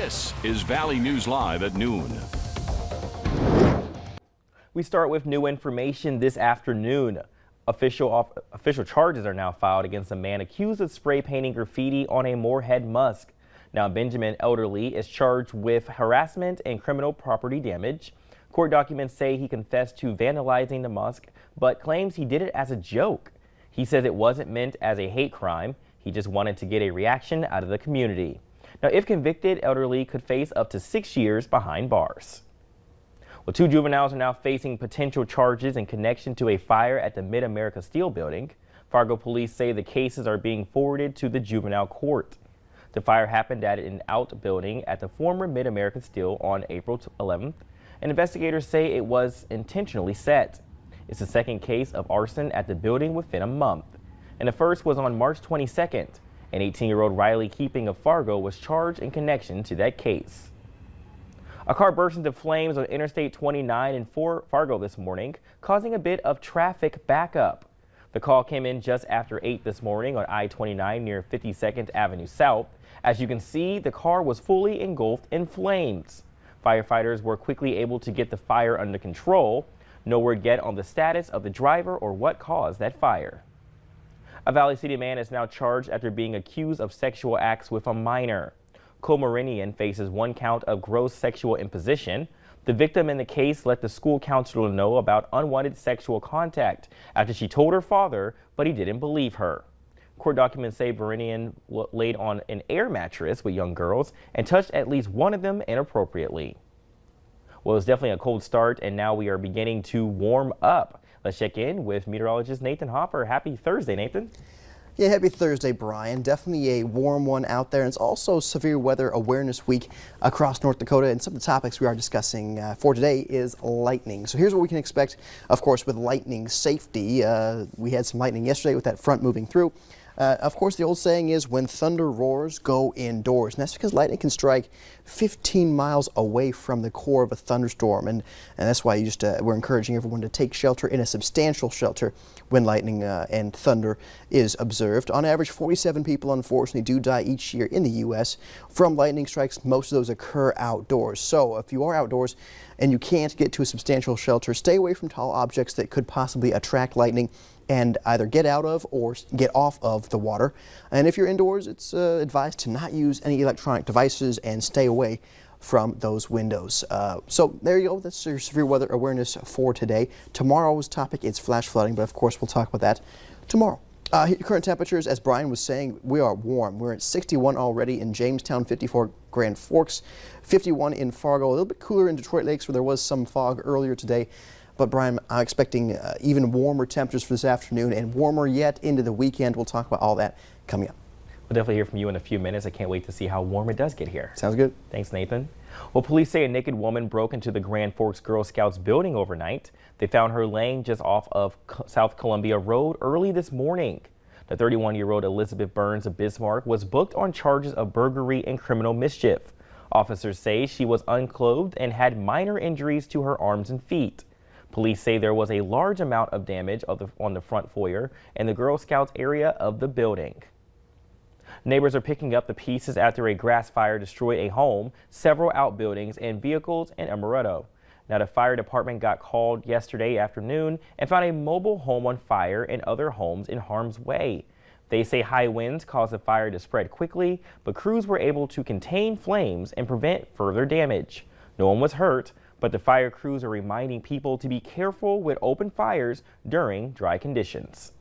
This is Valley News Live at noon. We start with new information this afternoon. Official charges are now filed against a man accused of spray painting graffiti on a Moorhead mosque. Now, Benjamin Elderly is charged with harassment and criminal property damage. Court documents say he confessed to vandalizing the mosque, but claims he did it as a joke. He says it wasn't meant as a hate crime. He just wanted to get a reaction out of the community. Now, if convicted, Elderly could face up to 6 years behind bars. Well, 2 juveniles are now facing potential charges in connection to a fire at the Mid-America Steel building. Fargo police say the cases are being forwarded to the juvenile court. The fire happened at an outbuilding at the former Mid-America Steel on April 11th, and investigators say it was intentionally set. It's the second case of arson at the building within a month, and the first was on March 22nd. An 18-year-old Riley Keeping of Fargo was charged in connection to that case. A car burst into flames on Interstate 29 in Fargo this morning, causing a bit of traffic backup. The call came in just after 8 this morning on I-29 near 52nd Avenue South. As you can see, the car was fully engulfed in flames. Firefighters were quickly able to get the fire under control. No word yet on the status of the driver or what caused that fire. A Valley City man is now charged after being accused of sexual acts with a minor. Comarinian faces 1 count of gross sexual imposition. The victim in the case let the school counselor know about unwanted sexual contact after she told her father, but he didn't believe her. Court documents say Berinian laid on an air mattress with young girls and touched at least one of them inappropriately. Well, it's definitely a cold start, and now we are beginning to warm up. Let's check in with meteorologist Nathan Hopper. Happy Thursday, Nathan. Yeah, happy Thursday, Brian. Definitely a warm one out there. And it's also Severe Weather Awareness Week across North Dakota. And some of the topics we are discussing for today is lightning. So here's what we can expect, of course, with lightning safety. We had some lightning yesterday with that front moving through. Of course, the old saying is when thunder roars, go indoors. And that's because lightning can strike 15 miles away from the core of a thunderstorm. And that's why we're encouraging everyone to take shelter in a substantial shelter when lightning and thunder is observed. On average, 47 people, unfortunately, do die each year in the U.S. from lightning strikes. Most of those occur outdoors. So if you are outdoors and you can't get to a substantial shelter, stay away from tall objects that could possibly attract lightning and either get out of or get off of the water. And if you're indoors, it's advised to not use any electronic devices and stay away from those windows. So there you go. That's your severe weather awareness for today. Tomorrow's topic is flash flooding, but of course we'll talk about that tomorrow. Current temperatures, as Brian was saying, we are warm. We're at 61 already in Jamestown, 54 Grand Forks, 51 in Fargo, a little bit cooler in Detroit Lakes where there was some fog earlier today. But Brian, I'm expecting even warmer temperatures for this afternoon and warmer yet into the weekend. We'll talk about all that coming up. We'll definitely hear from you in a few minutes. I can't wait to see how warm it does get here. Sounds good. Thanks, Nathan. Well, police say a naked woman broke into the Grand Forks Girl Scouts building overnight. They found her laying just off of South Columbia Road early this morning. The 31-year-old Elizabeth Burns of Bismarck was booked on charges of burglary and criminal mischief. Officers say she was unclothed and had minor injuries to her arms and feet. Police say there was a large amount of damage on the front foyer and the Girl Scouts area of the building. Neighbors are picking up the pieces after a grass fire destroyed a home, several outbuildings, and vehicles in Amaretto. Now, the fire department got called yesterday afternoon and found a mobile home on fire and other homes in harm's way. They say high winds caused the fire to spread quickly, but crews were able to contain flames and prevent further damage. No one was hurt, but the fire crews are reminding people to be careful with open fires during dry conditions.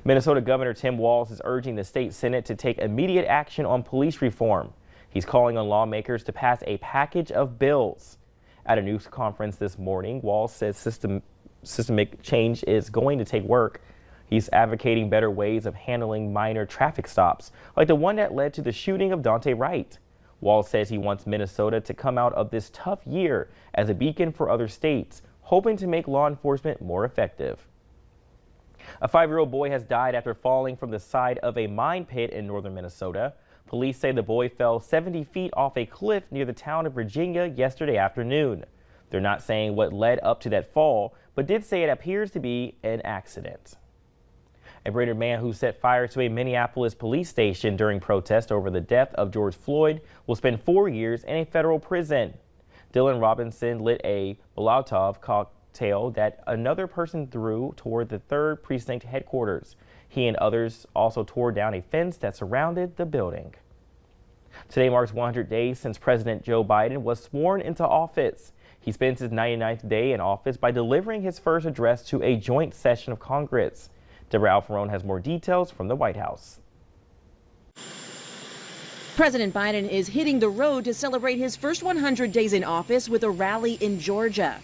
Minnesota Governor Tim Walz is urging the state Senate to take immediate action on police reform. He's calling on lawmakers to pass a package of bills. At a news conference this morning, Walz says systemic change is going to take work. He's advocating better ways of handling minor traffic stops, like the one that led to the shooting of Dante Wright. Walz says he wants Minnesota to come out of this tough year as a beacon for other states, hoping to make law enforcement more effective. A 5-year-old boy has died after falling from the side of a mine pit in northern Minnesota. Police say the boy fell 70 feet off a cliff near the town of Virginia yesterday afternoon. They're not saying what led up to that fall, but did say it appears to be an accident. A Brainerd man who set fire to a Minneapolis police station during protest over the death of George Floyd will spend 4 years in a federal prison. Dylan Robinson lit a Molotov cocktail that another person threw toward the 3rd Precinct headquarters. He and others also tore down a fence that surrounded the building. Today marks 100 days since President Joe Biden was sworn into office. He spends his 99th day in office by delivering his first address to a joint session of Congress. Deborah Alfarone has more details from the White House. President Biden is hitting the road to celebrate his first 100 days in office with a rally in Georgia.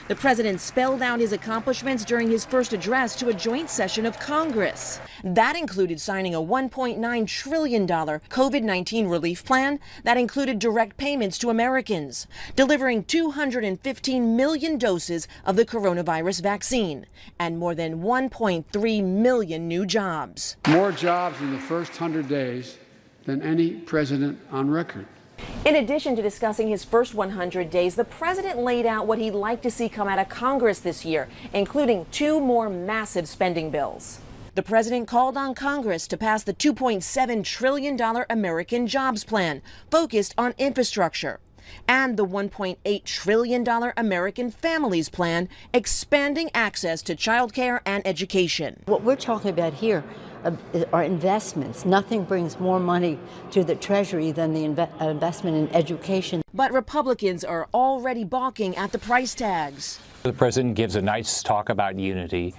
The president spelled out his accomplishments during his first address to a joint session of Congress. That included signing a $1.9 trillion COVID-19 relief plan that included direct payments to Americans, delivering 215 million doses of the coronavirus vaccine, and more than 1.3 million new jobs. More jobs in the first 100 days than any president on record. In addition to discussing his first 100 days, the president laid out what he'd like to see come out of Congress this year, including 2 more massive spending bills. The president called on Congress to pass the $2.7 trillion American Jobs Plan, focused on infrastructure, and the $1.8 trillion American Families Plan, expanding access to child care and education. What we're talking about here are investments. Nothing brings more money to the Treasury than the investment in education. But Republicans are already balking at the price tags. The president gives a nice talk about unity,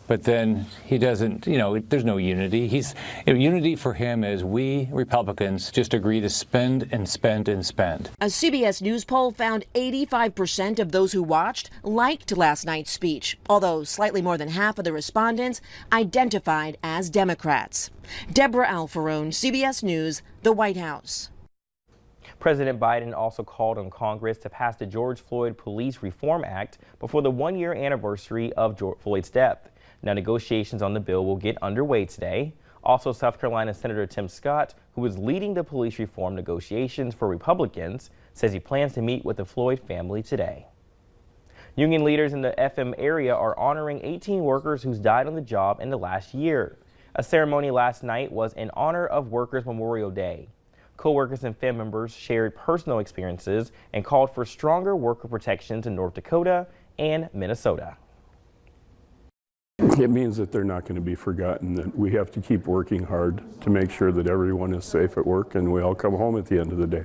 but then he doesn't, there's no unity. Unity for him is we Republicans just agree to spend and spend and spend. A CBS News poll found 85% of those who watched liked last night's speech, although slightly more than half of the respondents identified as Democrats. Deborah Alfarone, CBS News, the White House. President Biden also called on Congress to pass the George Floyd Police Reform Act before the 1-year anniversary of George Floyd's death. Now, negotiations on the bill will get underway today. Also, South Carolina Senator Tim Scott, who is leading the police reform negotiations for Republicans, says he plans to meet with the Floyd family today. Union leaders in the FM area are honoring 18 workers who's died on the job in the last year. A ceremony last night was in honor of Workers' Memorial Day. Co-workers and FEM members shared personal experiences and called for stronger worker protections in North Dakota and Minnesota. It means that they're not going to be forgotten, that we have to keep working hard to make sure that everyone is safe at work and we all come home at the end of the day.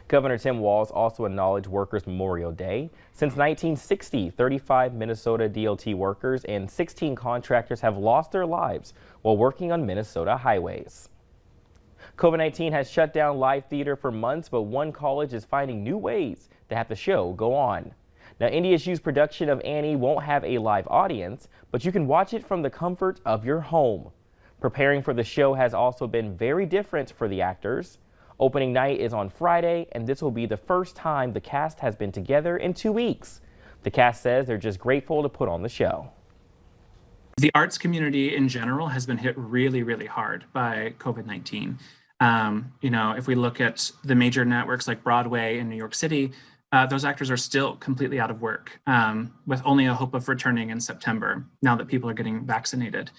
Governor Tim Walz also acknowledged Workers' Memorial Day. Since 1960, 35 Minnesota DOT workers and 16 contractors have lost their lives while working on Minnesota highways. COVID-19 has shut down live theater for months, but one college is finding new ways to have the show go on. Now, NDSU's production of Annie won't have a live audience, but you can watch it from the comfort of your home. Preparing for the show has also been very different for the actors. Opening night is on Friday, and this will be the first time the cast has been together in 2 weeks. The cast says they're just grateful to put on the show. The arts community in general has been hit really, really hard by COVID-19. If we look at the major networks like Broadway in New York City, those actors are still completely out of work, with only a hope of returning in September, now that people are getting vaccinated.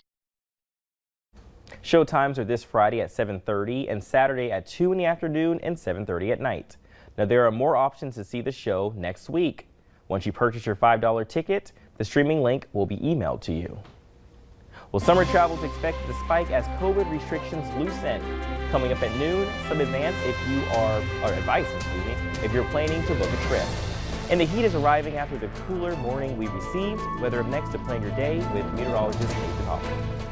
Show times are this Friday at 7:30 and Saturday at 2 in the afternoon and 7:30 at night. Now, there are more options to see the show next week. Once you purchase your $5 ticket, the streaming link will be emailed to you. Well, summer travel is expected to spike as COVID restrictions loosen. Coming up at noon, some advice if you're planning to book a trip. And the heat is arriving after the cooler morning we received. Weather up next to plan your day with meteorologist Nathan Hoffman.